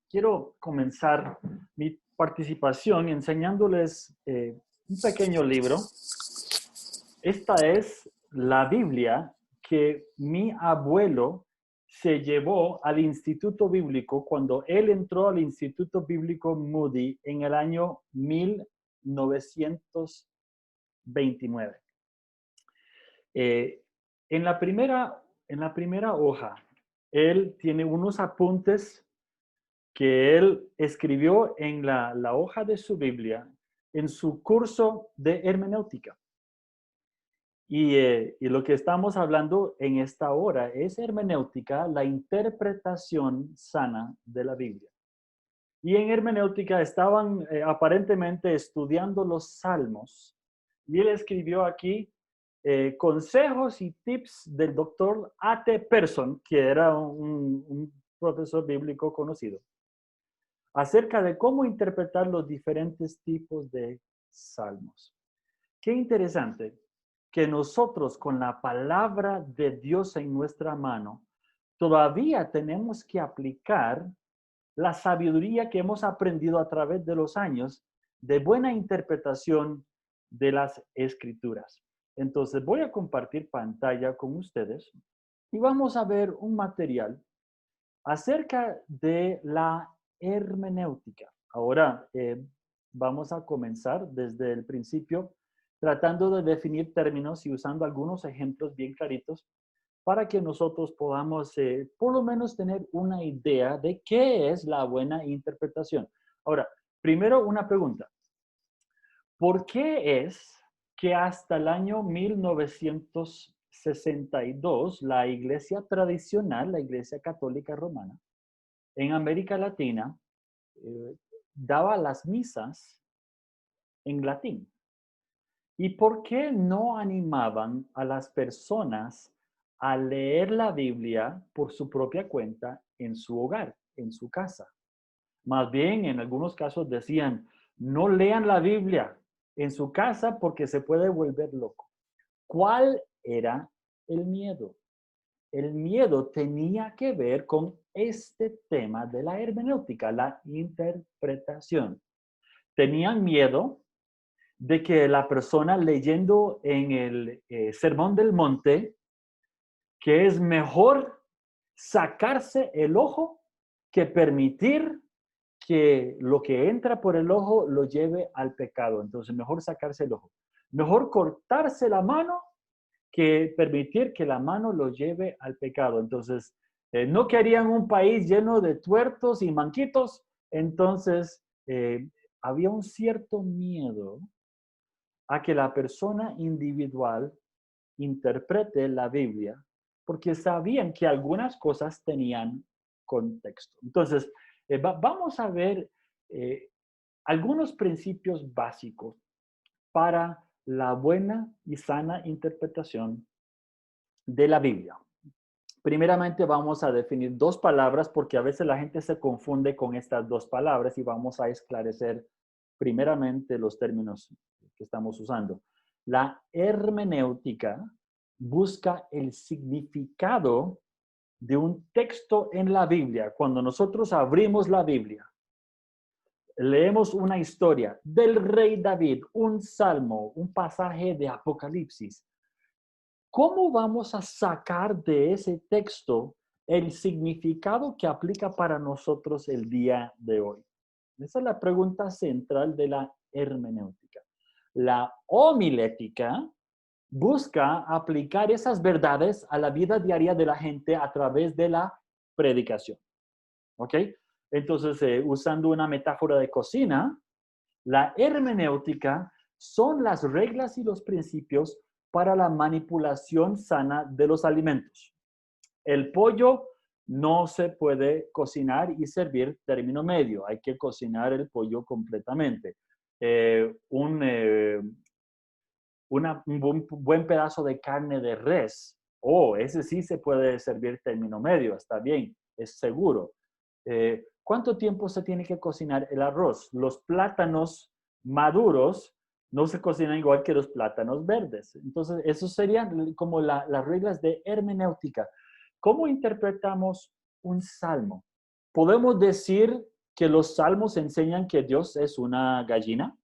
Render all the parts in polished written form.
quiero comenzar mi participación enseñándoles un pequeño libro. Esta es la Biblia que mi abuelo se llevó al Instituto Bíblico cuando él entró al Instituto Bíblico Moody en el año 1929. En la primera hoja, él tiene unos apuntes que él escribió en la hoja de su Biblia en su curso de hermenéutica. Y lo que estamos hablando en esta hora es hermenéutica, la interpretación sana de la Biblia. Y en hermenéutica estaban aparentemente estudiando los salmos. Y él escribió aquí consejos y tips del doctor A.T. Person, que era un profesor bíblico conocido, acerca de cómo interpretar los diferentes tipos de salmos. Qué interesante que nosotros con la palabra de Dios en nuestra mano, todavía tenemos que aplicar la sabiduría que hemos aprendido a través de los años de buena interpretación de las escrituras. Entonces voy a compartir pantalla con ustedes y vamos a ver un material acerca de la hermenéutica. Ahora vamos a comenzar desde el principio tratando de definir términos y usando algunos ejemplos bien claritos para que nosotros podamos por lo menos tener una idea de qué es la buena interpretación. Ahora, primero una pregunta. ¿Por qué es que hasta el año 1962 la iglesia tradicional, la iglesia católica romana, en América Latina, daba las misas en latín? ¿Y por qué no animaban a las personas a leer la Biblia por su propia cuenta en su hogar, en su casa? Más bien, en algunos casos decían, no lean la Biblia en su casa porque se puede volver loco. ¿Cuál era el miedo? El miedo tenía que ver con este tema de la hermenéutica, la interpretación. Tenían miedo de que la persona leyendo en el Sermón del Monte, que es mejor sacarse el ojo que permitir que lo que entra por el ojo lo lleve al pecado. Entonces, mejor sacarse el ojo. Mejor cortarse la mano que permitir que la mano lo lleve al pecado. Entonces, no querían un país lleno de tuertos y manquitos. Entonces, había un cierto miedo a que la persona individual interprete la Biblia porque sabían que algunas cosas tenían contexto. Entonces, vamos a ver algunos principios básicos para la buena y sana interpretación de la Biblia. Primeramente vamos a definir dos palabras porque a veces la gente se confunde con estas dos palabras y vamos a esclarecer primeramente los términos que estamos usando. La hermenéutica busca el significado de un texto en la Biblia. Cuando nosotros abrimos la Biblia, leemos una historia del rey David, un salmo, un pasaje de Apocalipsis. ¿Cómo vamos a sacar de ese texto el significado que aplica para nosotros el día de hoy? Esa es la pregunta central de la hermenéutica. La homilética busca aplicar esas verdades a la vida diaria de la gente a través de la predicación. ¿Ok? Entonces, usando una metáfora de cocina, la hermenéutica son las reglas y los principios para la manipulación sana de los alimentos. El pollo no se puede cocinar y servir término medio. Hay que cocinar el pollo completamente. Un buen pedazo de carne de res, ese sí se puede servir término medio, está bien, es seguro. ¿Cuánto tiempo se tiene que cocinar el arroz? Los plátanos maduros no se cocinan igual que los plátanos verdes. Entonces, eso serían como las reglas de hermenéutica. ¿Cómo interpretamos un salmo? Podemos decir que los salmos enseñan que Dios es una gallina?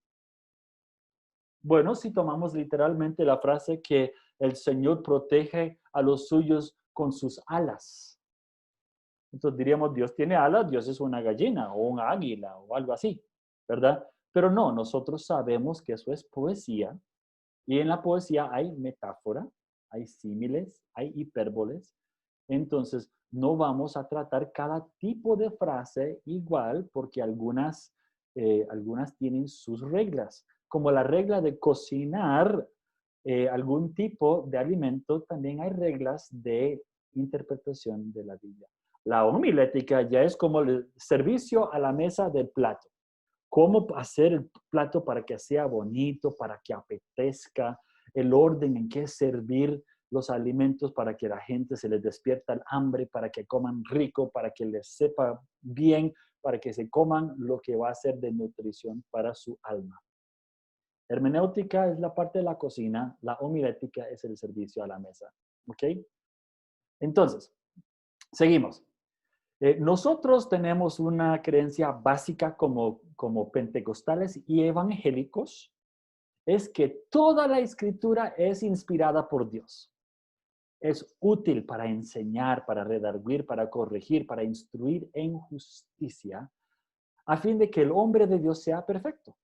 Bueno, si tomamos literalmente la frase que el Señor protege a los suyos con sus alas. Entonces diríamos, Dios tiene alas, Dios es una gallina o un águila o algo así, ¿verdad? Pero no, nosotros sabemos que eso es poesía y en la poesía hay metáfora, hay símiles, hay hipérboles. Entonces, no vamos a tratar cada tipo de frase igual porque algunas tienen sus reglas. Como la regla de cocinar algún tipo de alimento, también hay reglas de interpretación de la Biblia. La homilética ya es como el servicio a la mesa del plato. Cómo hacer el plato para que sea bonito, para que apetezca, el orden en que servir los alimentos para que la gente se les despierta el hambre, para que coman rico, para que les sepa bien, para que se coman lo que va a ser de nutrición para su alma. Hermenéutica es la parte de la cocina, la homilética es el servicio a la mesa. ¿Ok? Entonces, seguimos. Nosotros tenemos una creencia básica como pentecostales y evangélicos, es que toda la escritura es inspirada por Dios. Es útil para enseñar, para redarguir, para corregir, para instruir en justicia, a fin de que el hombre de Dios sea perfecto,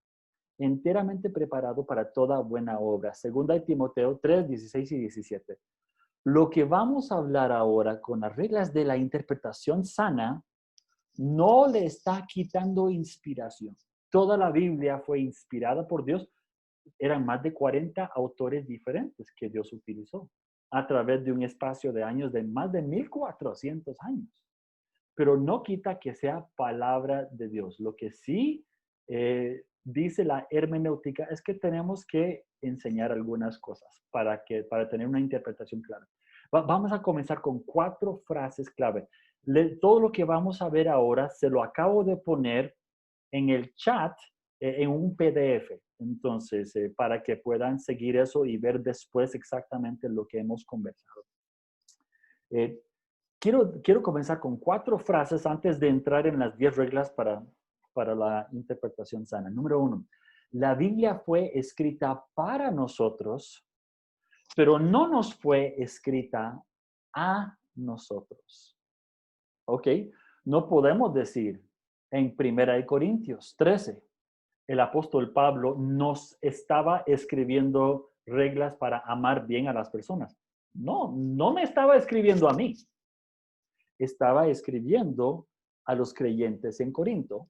enteramente preparado para toda buena obra. Segunda de Timoteo 3, 16 y 17. Lo que vamos a hablar ahora con las reglas de la interpretación sana no le está quitando inspiración. Toda la Biblia fue inspirada por Dios. Eran más de 40 autores diferentes que Dios utilizó a través de un espacio de años de más de 1400 años. Pero no quita que sea palabra de Dios. Lo que sí dice la hermenéutica es que tenemos que enseñar algunas cosas para tener una interpretación clara. Vamos a comenzar con 4 frases clave. Todo lo que vamos a ver ahora se lo acabo de poner en el chat en un PDF. Entonces, para que puedan seguir eso y ver después exactamente lo que hemos conversado. Quiero comenzar con 4 frases antes de entrar en las 10 reglas para la interpretación sana. Número 1, la Biblia fue escrita para nosotros, pero no nos fue escrita a nosotros. ¿Ok? No podemos decir en 1 Corintios 13, el apóstol Pablo nos estaba escribiendo reglas para amar bien a las personas. No, no me estaba escribiendo a mí. Estaba escribiendo a los creyentes en Corinto,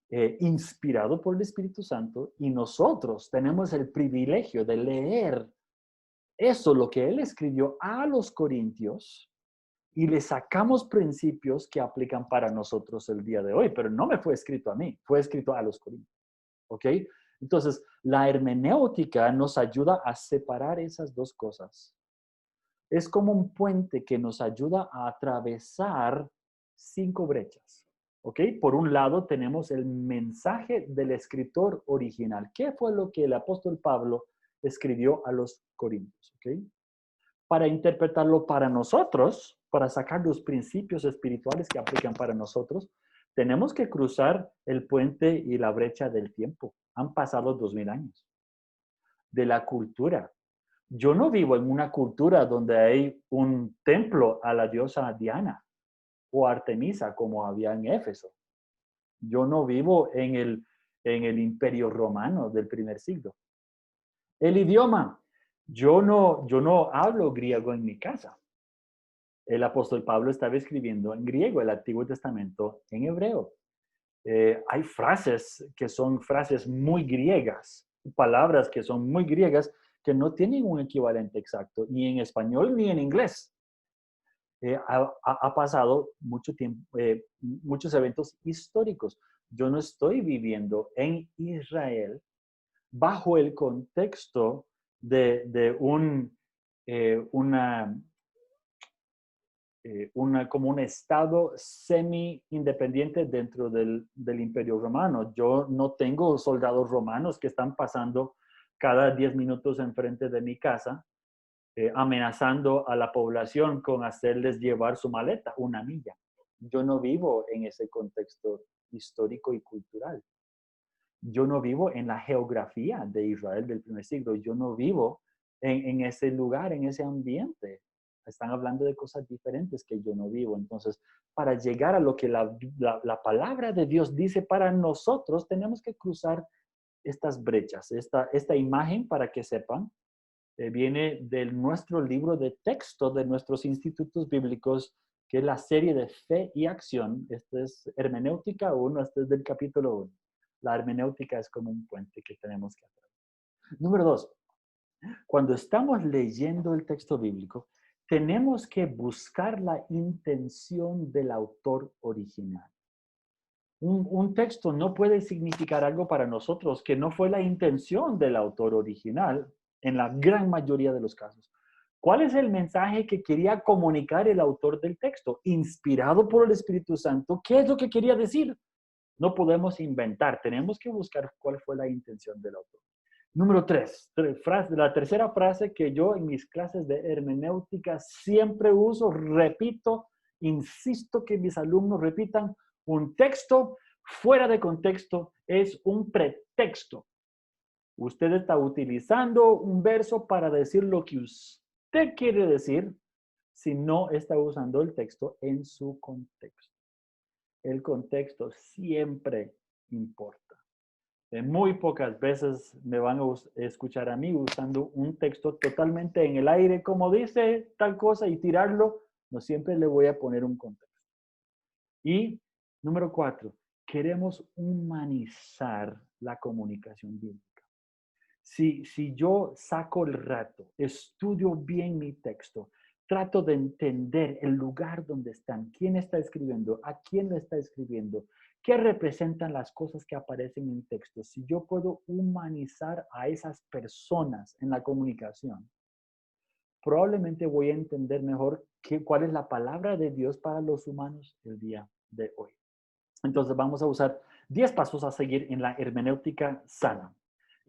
inspirado por el Espíritu Santo, y nosotros tenemos el privilegio de leer eso, lo que él escribió a los corintios, y le sacamos principios que aplican para nosotros el día de hoy, pero no me fue escrito a mí, fue escrito a los corintios. ¿Ok? Entonces, la hermenéutica nos ayuda a separar esas dos cosas. Es como un puente que nos ayuda a atravesar 5 brechas. ¿Ok? Por un lado, tenemos el mensaje del escritor original. ¿Qué fue lo que el apóstol Pablo escribió a los corintios? ¿Ok? Para interpretarlo para nosotros, para sacar los principios espirituales que aplican para nosotros, tenemos que cruzar el puente y la brecha del tiempo. Han pasado 2000 años. De la cultura. Yo no vivo en una cultura donde hay un templo a la diosa Diana o Artemisa como había en Éfeso. Yo no vivo en el imperio romano del primer siglo. El idioma. Yo no hablo griego en mi casa. El apóstol Pablo estaba escribiendo en griego el Antiguo Testamento en hebreo. Hay frases que son frases muy griegas, palabras que son muy griegas que no tienen un equivalente exacto, ni en español ni en inglés. Ha pasado mucho tiempo, muchos eventos históricos. Yo no estoy viviendo en Israel bajo el contexto de como un estado semi-independiente dentro del Imperio Romano. Yo no tengo soldados romanos que están pasando cada 10 minutos enfrente de mi casa, amenazando a la población con hacerles llevar su maleta 1 milla. Yo no vivo en ese contexto histórico y cultural. Yo no vivo en la geografía de Israel del primer siglo. Yo no vivo en ese lugar, en ese ambiente. Están hablando de cosas diferentes que yo no vivo. Entonces, para llegar a lo que la palabra de Dios dice para nosotros, tenemos que cruzar estas brechas. Esta imagen, para que sepan, viene de nuestro libro de texto de nuestros institutos bíblicos, que es la serie de fe y acción. Este es hermenéutica 1, este es del capítulo 1. La hermenéutica es como un puente que tenemos que hacer. Número 2, cuando estamos leyendo el texto bíblico, tenemos que buscar la intención del autor original. Un texto no puede significar algo para nosotros que no fue la intención del autor original en la gran mayoría de los casos. ¿Cuál es el mensaje que quería comunicar el autor del texto? Inspirado por el Espíritu Santo, ¿qué es lo que quería decir? No podemos inventar, tenemos que buscar cuál fue la intención del autor. Número 3, la tercera frase que yo en mis clases de hermenéutica siempre uso, repito, insisto que mis alumnos repitan: un texto fuera de contexto es un pretexto. Usted está utilizando un verso para decir lo que usted quiere decir si no está usando el texto en su contexto. El contexto siempre importa. Muy pocas veces me van a escuchar a mí usando un texto totalmente en el aire, como dice tal cosa, y tirarlo. No siempre le voy a poner un contexto. Y número 4, queremos humanizar la comunicación bíblica. Si yo saco el rato, estudio bien mi texto, trato de entender el lugar donde están, quién está escribiendo, a quién le está escribiendo, qué representan las cosas que aparecen en el texto. Si yo puedo humanizar a esas personas en la comunicación, probablemente voy a entender mejor cuál es la palabra de Dios para los humanos el día de hoy. Entonces vamos a usar 10 pasos a seguir en la hermenéutica sana.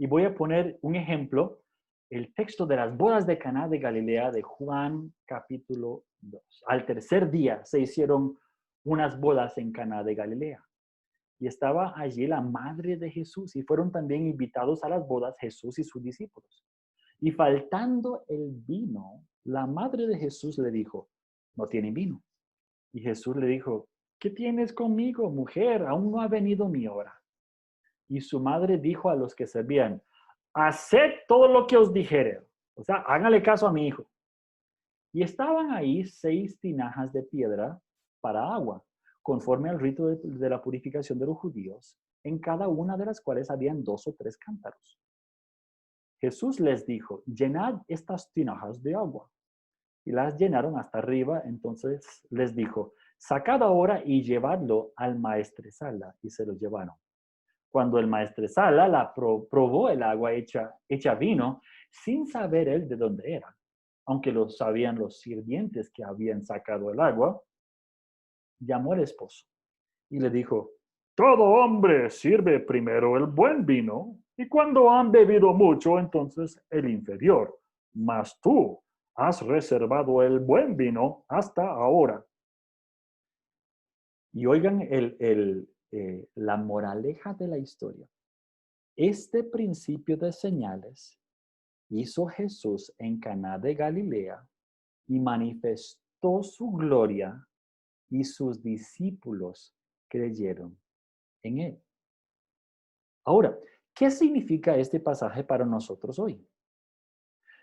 Y voy a poner un ejemplo, el texto de las bodas de Caná de Galilea de Juan capítulo 2. Al tercer día se hicieron unas bodas en Caná de Galilea. Y estaba allí la madre de Jesús y fueron también invitados a las bodas Jesús y sus discípulos. Y faltando el vino, la madre de Jesús le dijo: no tienen vino. Y Jesús le dijo: ¿qué tienes conmigo, mujer? Aún no ha venido mi hora. Y su madre dijo a los que servían: haced todo lo que os dijere. O sea, háganle caso a mi hijo. Y estaban ahí 6 tinajas de piedra para agua, conforme al rito de la purificación de los judíos, en cada una de las cuales habían 2 o 3 cántaros. Jesús les dijo: llenad estas tinajas de agua. Y las llenaron hasta arriba. Entonces les dijo: sacad ahora y llevadlo al maestresala. Y se lo llevaron. Cuando el maestresala probó el agua hecha vino, sin saber él de dónde era, aunque lo sabían los sirvientes que habían sacado el agua, llamó al esposo y le dijo: todo hombre sirve primero el buen vino, y cuando han bebido mucho, entonces el inferior. Mas tú has reservado el buen vino hasta ahora. Y oigan la moraleja de la historia. Este principio de señales hizo Jesús en Caná de Galilea y manifestó su gloria, y sus discípulos creyeron en él. Ahora, ¿qué significa este pasaje para nosotros hoy?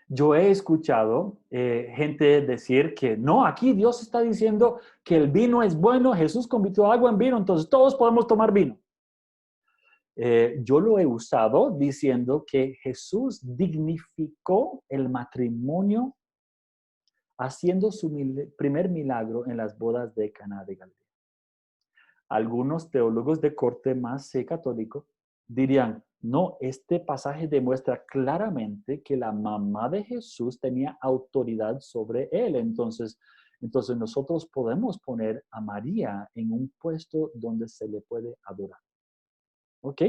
Yo he escuchado gente decir que no, aquí Dios está diciendo que el vino es bueno, Jesús convirtió agua en vino, entonces todos podemos tomar vino. Yo lo he usado diciendo que Jesús dignificó el matrimonio haciendo su primer milagro en las bodas de Caná de Galilea. Algunos teólogos de corte más católico dirían: no, este pasaje demuestra claramente que la mamá de Jesús tenía autoridad sobre él. Entonces nosotros podemos poner a María en un puesto donde se le puede adorar. ¿Ok?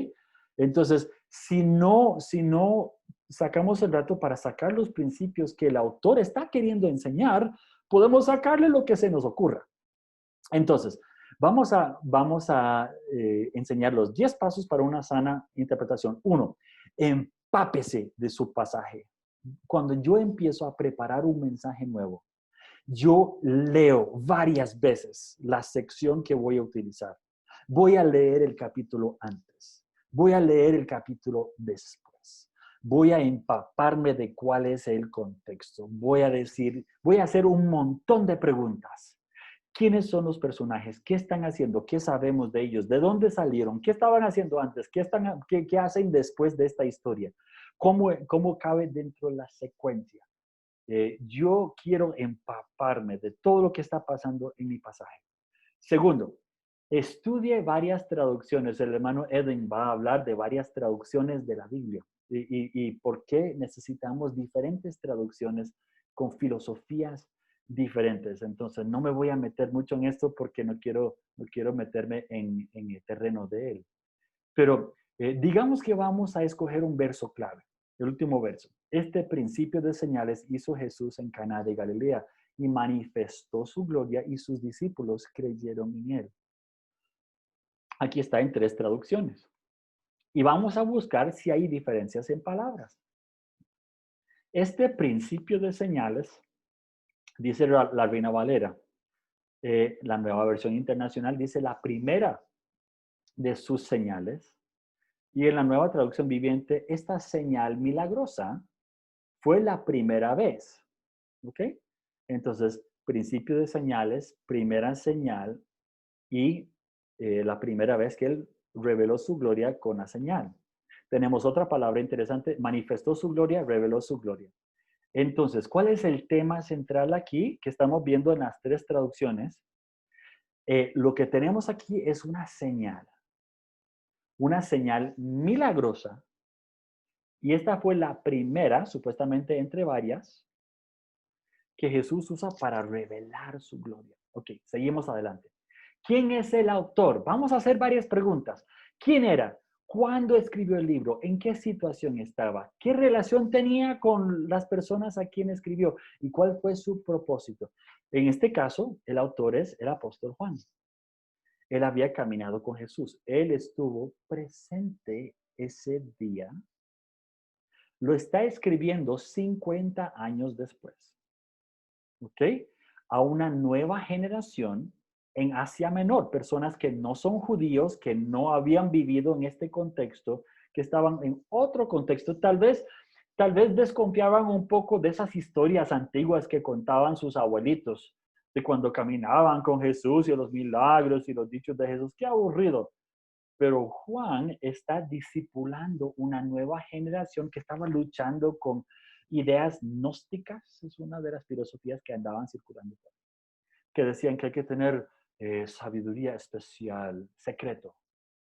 Entonces, si no sacamos el rato para sacar los principios que el autor está queriendo enseñar, podemos sacarle lo que se nos ocurra. Entonces, vamos a enseñar los 10 pasos para una sana interpretación. 1, empápese de su pasaje. Cuando yo empiezo a preparar un mensaje nuevo, yo leo varias veces la sección que voy a utilizar. Voy a leer el capítulo antes. Voy a leer el capítulo después. Voy a empaparme de cuál es el contexto. Voy a hacer un montón de preguntas. ¿Quiénes son los personajes? ¿Qué están haciendo? ¿Qué sabemos de ellos? ¿De dónde salieron? ¿Qué estaban haciendo antes? ¿Qué hacen después de esta historia? ¿Cómo cabe dentro de la secuencia? Yo quiero empaparme de todo lo que está pasando en mi pasaje. Segundo, estudie varias traducciones. El hermano Eden va a hablar de varias traducciones de la Biblia y por qué necesitamos diferentes traducciones con filosofías diferentes. Entonces, no me voy a meter mucho en esto porque no quiero meterme en el terreno de él. Pero digamos que vamos a escoger un verso clave, el último verso. Este principio de señales hizo Jesús en Caná de Galilea y manifestó su gloria y sus discípulos creyeron en él. Aquí está en 3 traducciones. Y vamos a buscar si hay diferencias en palabras. Este principio de señales, dice la Reina Valera, la nueva versión internacional dice la primera de sus señales. Y en la nueva traducción viviente, esta señal milagrosa fue la primera vez. ¿Ok? Entonces, principio de señales, primera señal y la primera vez que él reveló su gloria con la señal. Tenemos otra palabra interesante, manifestó su gloria, reveló su gloria. Entonces, ¿cuál es el tema central aquí que estamos viendo en las 3 traducciones? Lo que tenemos aquí es una señal milagrosa. Y esta fue la primera, supuestamente entre varias, que Jesús usa para revelar su gloria. Ok, seguimos adelante. ¿Quién es el autor? Vamos a hacer varias preguntas. ¿Quién era? ¿Cuándo escribió el libro? ¿En qué situación estaba? ¿Qué relación tenía con las personas a quien escribió? ¿Y cuál fue su propósito? En este caso, el autor es el apóstol Juan. Él había caminado con Jesús. Él estuvo presente ese día. Lo está escribiendo 50 años después. ¿Ok? A una nueva generación en Asia Menor, personas que no son judíos, que no habían vivido en este contexto, que estaban en otro contexto, tal vez desconfiaban un poco de esas historias antiguas que contaban sus abuelitos, de cuando caminaban con Jesús y los milagros y los dichos de Jesús. Qué aburrido. Pero Juan está discipulando una nueva generación que estaba luchando con ideas gnósticas, es una de las filosofías que andaban circulando, que decían que hay que tener sabiduría especial, secreto,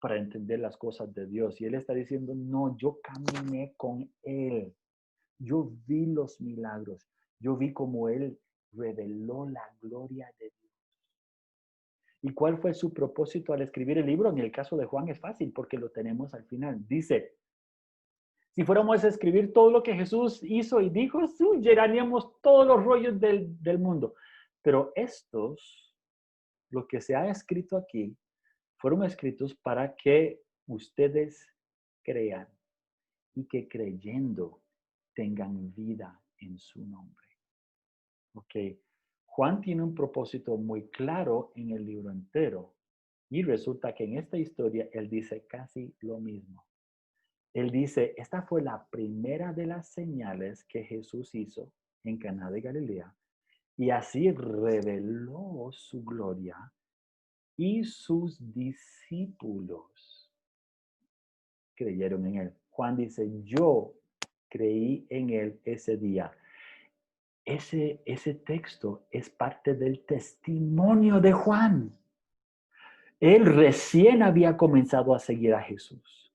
para entender las cosas de Dios. Y él está diciendo, no, yo caminé con él, yo vi los milagros, yo vi cómo él reveló la gloria de Dios. ¿Y cuál fue su propósito al escribir el libro? En el caso de Juan es fácil porque lo tenemos al final. Dice, si fuéramos a escribir todo lo que Jesús hizo y dijo, llenaríamos todos los rollos del mundo. Pero estos, lo que se ha escrito aquí, fueron escritos para que ustedes crean y que creyendo tengan vida en su nombre. Ok. Juan tiene un propósito muy claro en el libro entero. Y resulta que en esta historia él dice casi lo mismo. Él dice, esta fue la primera de las señales que Jesús hizo en Caná de Galilea. Y así reveló su gloria y sus discípulos creyeron en él. Juan dice, yo creí en él ese día. Ese texto es parte del testimonio de Juan. Él recién había comenzado a seguir a Jesús.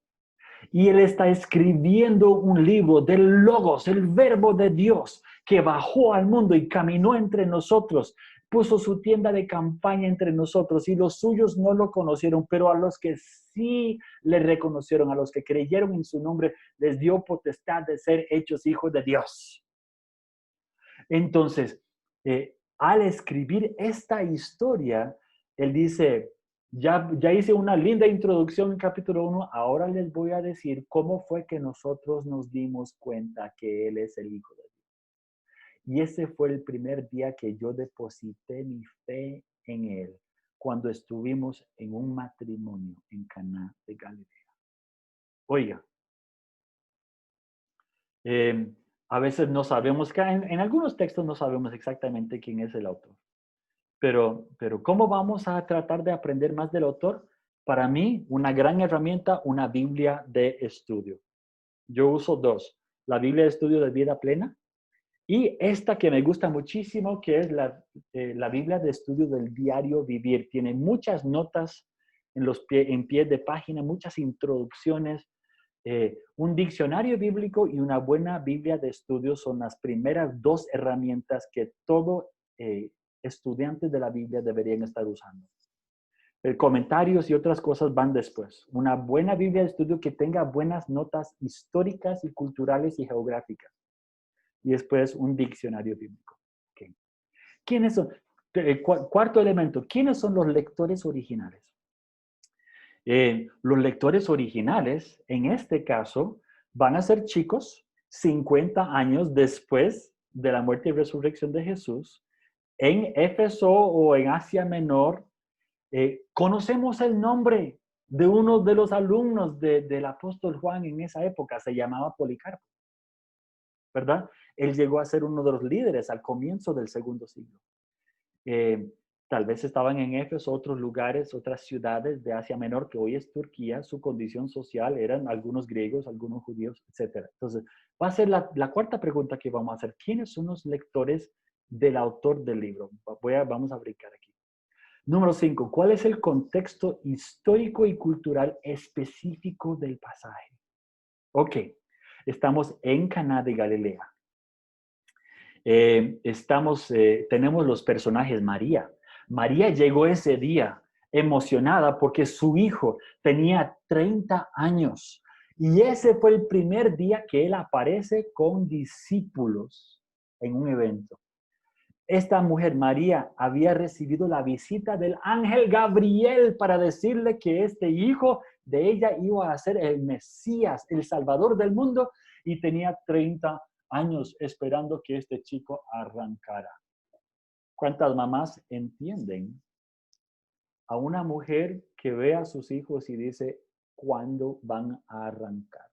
Y él está escribiendo un libro del Logos, el verbo de Dios, que bajó al mundo y caminó entre nosotros, puso su tienda de campaña entre nosotros y los suyos no lo conocieron, pero a los que sí le reconocieron, a los que creyeron en su nombre, les dio potestad de ser hechos hijos de Dios. Entonces, al escribir esta historia, Él dice, ya hice una linda introducción en capítulo 1, ahora les voy a decir cómo fue que nosotros nos dimos cuenta que Él es el Hijo de Dios. Y ese fue el primer día que yo deposité mi fe en Él, cuando estuvimos en un matrimonio en Caná de Galilea. Oiga, a veces no sabemos, en algunos textos no sabemos exactamente quién es el autor. Pero ¿cómo vamos a tratar de aprender más del autor? Para mí, una gran herramienta, una Biblia de estudio. Yo uso dos, la Biblia de estudio de vida plena y esta que me gusta muchísimo, que es la Biblia de estudio del diario vivir. Tiene muchas notas en pie de página, muchas introducciones. Un diccionario bíblico y una buena Biblia de estudio son las primeras dos herramientas que todo estudiante de la Biblia deberían estar usando. Comentarios y otras cosas van después. Una buena Biblia de estudio que tenga buenas notas históricas y culturales y geográficas. Y después un diccionario bíblico. Okay. ¿Quiénes son? Cuarto elemento, ¿quiénes son los lectores originales? Los lectores originales, en este caso, van a ser chicos 50 años después de la muerte y resurrección de Jesús. En Éfeso o en Asia Menor, conocemos el nombre de uno de los alumnos del apóstol Juan en esa época, se llamaba Policarpo, ¿verdad? Él llegó a ser uno de los líderes al comienzo del segundo siglo. Tal vez estaban en Éfeso, otros lugares, otras ciudades de Asia Menor, que hoy es Turquía. Su condición social eran algunos griegos, algunos judíos, etc. Entonces, va a ser la cuarta pregunta que vamos a hacer. ¿Quiénes son los lectores del autor del libro? Vamos a brincar aquí. Número 5. ¿Cuál es el contexto histórico y cultural específico del pasaje? Ok, estamos en Caná de Galilea. Tenemos los personajes María. María llegó ese día emocionada porque su hijo tenía 30 años. Y ese fue el primer día que él aparece con discípulos en un evento. Esta mujer, María, había recibido la visita del ángel Gabriel para decirle que este hijo de ella iba a ser el Mesías, el Salvador del mundo, y tenía 30 años esperando que este chico arrancara. ¿Cuántas mamás entienden a una mujer que ve a sus hijos y dice, ¿cuándo van a arrancar?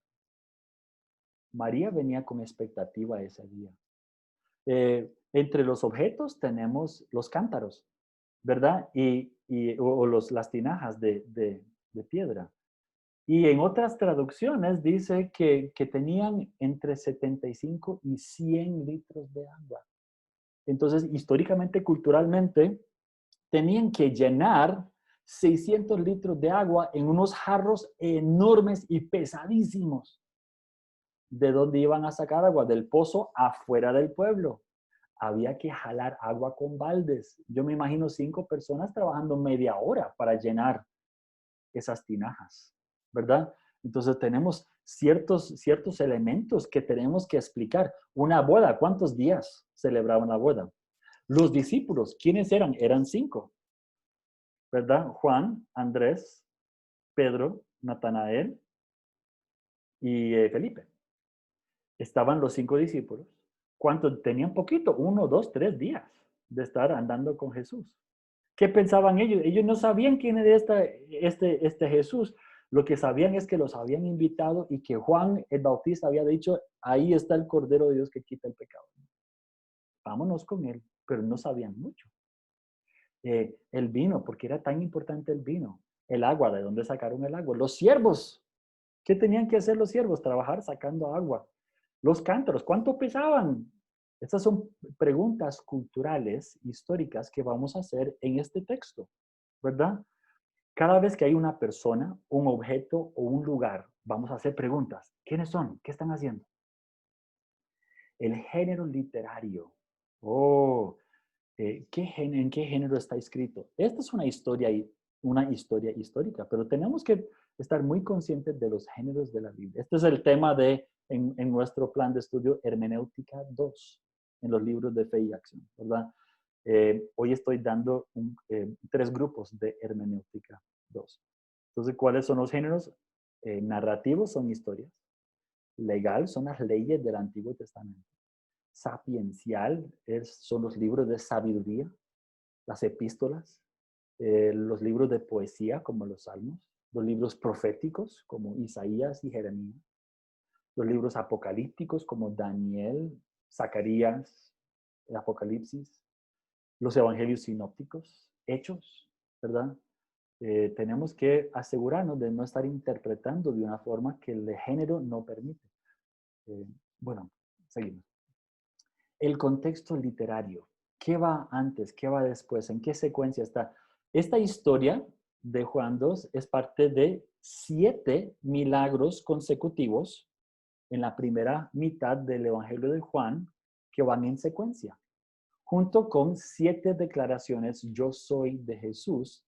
María venía con expectativa ese día. Entre los objetos tenemos los cántaros, ¿verdad? Las tinajas de piedra. Y en otras traducciones dice que tenían entre 75 y 100 litros de agua. Entonces, históricamente, culturalmente, tenían que llenar 600 litros de agua en unos jarros enormes y pesadísimos. ¿De dónde iban a sacar agua? Del pozo afuera del pueblo. Había que jalar agua con baldes. Yo me imagino 5 personas trabajando media hora para llenar esas tinajas, ¿verdad? Entonces tenemos ciertos elementos que tenemos que explicar. Una boda, ¿cuántos días celebraban la boda? Los discípulos, ¿quiénes eran? Eran 5, ¿verdad? Juan, Andrés, Pedro, Natanael y Felipe. Estaban los 5 discípulos. ¿Cuántos tenían? Poquito, 1, 2, 3 días de estar andando con Jesús. ¿Qué pensaban ellos? Ellos no sabían quién era este Jesús. Lo que sabían es que los habían invitado y que Juan el Bautista había dicho, ahí está el Cordero de Dios que quita el pecado. Vámonos con él, pero no sabían mucho. El vino, porque era tan importante el vino. El agua, ¿de dónde sacaron el agua? Los siervos. ¿Qué tenían que hacer los siervos? Trabajar sacando agua. Los cántaros, ¿cuánto pesaban? Estas son preguntas culturales, históricas que vamos a hacer en este texto, ¿verdad? Cada vez que hay una persona, un objeto o un lugar, vamos a hacer preguntas. ¿Quiénes son? ¿Qué están haciendo? El género literario. Oh, ¿en qué género está escrito? Esta es una historia histórica, pero tenemos que estar muy conscientes de los géneros de la Biblia. Este es el tema en nuestro plan de estudio Hermenéutica 2, en los libros de Fe y Acción, ¿verdad? Hoy estoy dando 3 grupos de hermenéutica 2. Entonces, ¿cuáles son los géneros? Narrativos son historias. Legal son las leyes del Antiguo Testamento. Sapiencial son los libros de sabiduría, las epístolas, los libros de poesía como los salmos, los libros proféticos como Isaías y Jeremías, los libros apocalípticos como Daniel, Zacarías, el Apocalipsis, los evangelios sinópticos, hechos, ¿verdad? Tenemos que asegurarnos de no estar interpretando de una forma que el género no permite. Bueno, seguimos. El contexto literario. ¿Qué va antes? ¿Qué va después? ¿En qué secuencia está? Esta historia de Juan 2 es parte de 7 milagros consecutivos en la primera mitad del Evangelio de Juan que van en secuencia, junto con 7 declaraciones yo soy de Jesús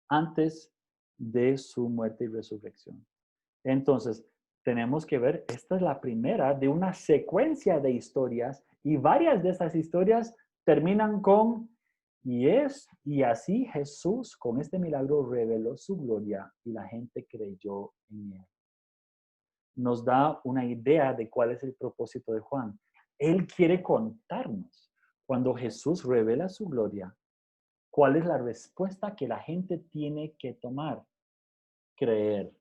antes de su muerte y resurrección. Entonces, tenemos que ver, esta es la primera de una secuencia de historias y varias de esas historias terminan con y así Jesús con este milagro reveló su gloria y la gente creyó en él. Nos da una idea de cuál es el propósito de Juan. Él quiere contarnos cuando Jesús revela su gloria, cuál es la respuesta que la gente tiene que tomar, creer,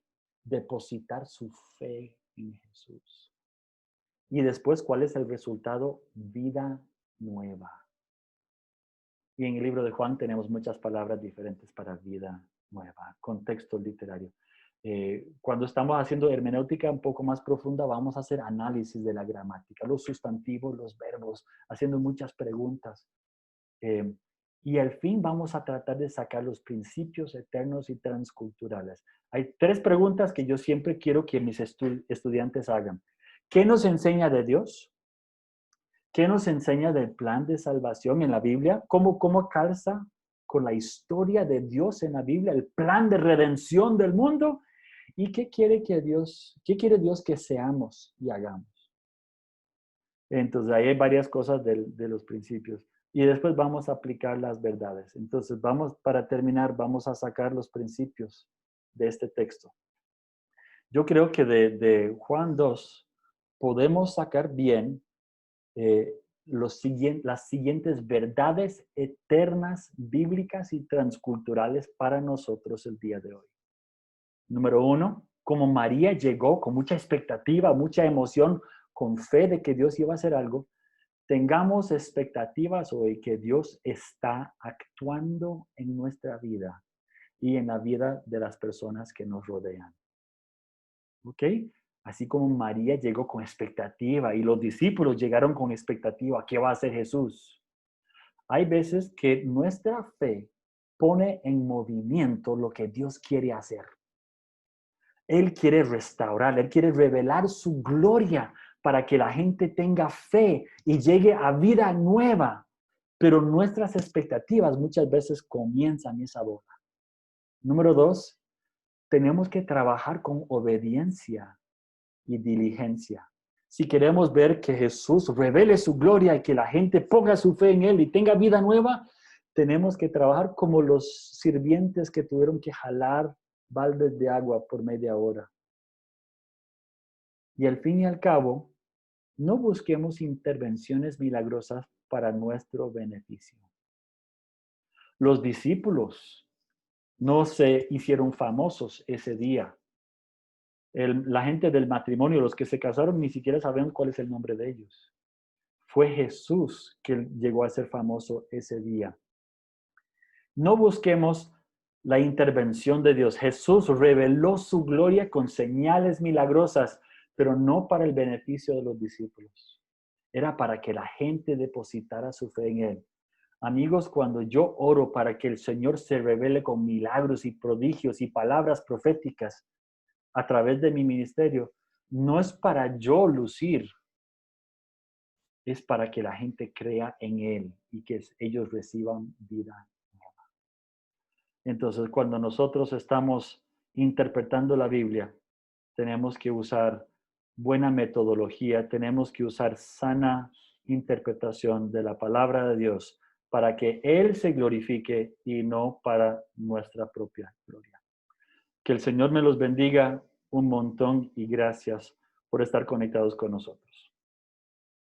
depositar su fe en Jesús. Y después, ¿cuál es el resultado? Vida nueva. Y en el libro de Juan tenemos muchas palabras diferentes para vida nueva, contexto literario. Cuando estamos haciendo hermenéutica un poco más profunda, vamos a hacer análisis de la gramática, los sustantivos, los verbos, haciendo muchas preguntas. Y al fin vamos a tratar de sacar los principios eternos y transculturales. Hay 3 preguntas que yo siempre quiero que mis estudiantes hagan. ¿Qué nos enseña de Dios? ¿Qué nos enseña del plan de salvación en la Biblia? ¿Cómo calza con la historia de Dios en la Biblia, el plan de redención del mundo? ¿Y qué quiere Dios que seamos y hagamos? Entonces, ahí hay varias cosas de los principios. Y después vamos a aplicar las verdades. Entonces, para terminar, vamos a sacar los principios de este texto. Yo creo que de Juan 2 podemos sacar bien las siguientes verdades eternas, bíblicas y transculturales para nosotros el día de hoy. Número 1, como María llegó con mucha expectativa, mucha emoción, con fe de que Dios iba a hacer algo, tengamos expectativas hoy que Dios está actuando en nuestra vida y en la vida de las personas que nos rodean. ¿Ok? Así como María llegó con expectativa y los discípulos llegaron con expectativa, ¿qué va a hacer Jesús? Hay veces que nuestra fe pone en movimiento lo que Dios quiere hacer. Él quiere restaurar, Él quiere revelar su gloria para que la gente tenga fe y llegue a vida nueva. Pero nuestras expectativas muchas veces comienzan esa boda. Número 2, tenemos que trabajar con obediencia y diligencia. Si queremos ver que Jesús revele su gloria y que la gente ponga su fe en Él y tenga vida nueva, tenemos que trabajar como los sirvientes que tuvieron que jalar baldes de agua por media hora. Y al fin y al cabo, no busquemos intervenciones milagrosas para nuestro beneficio. Los discípulos no se hicieron famosos ese día. La gente del matrimonio, los que se casaron, ni siquiera saben cuál es el nombre de ellos. Fue Jesús que llegó a ser famoso ese día. No busquemos la intervención de Dios. Jesús reveló su gloria con señales milagrosas, pero no para el beneficio de los discípulos. Era para que la gente depositara su fe en Él. Amigos, cuando yo oro para que el Señor se revele con milagros y prodigios y palabras proféticas a través de mi ministerio, no es para yo lucir, es para que la gente crea en Él y que ellos reciban vida nueva. Entonces, cuando nosotros estamos interpretando la Biblia, tenemos que usar buena metodología, tenemos que usar sana interpretación de la palabra de Dios para que Él se glorifique y no para nuestra propia gloria. Que el Señor me los bendiga un montón y gracias por estar conectados con nosotros.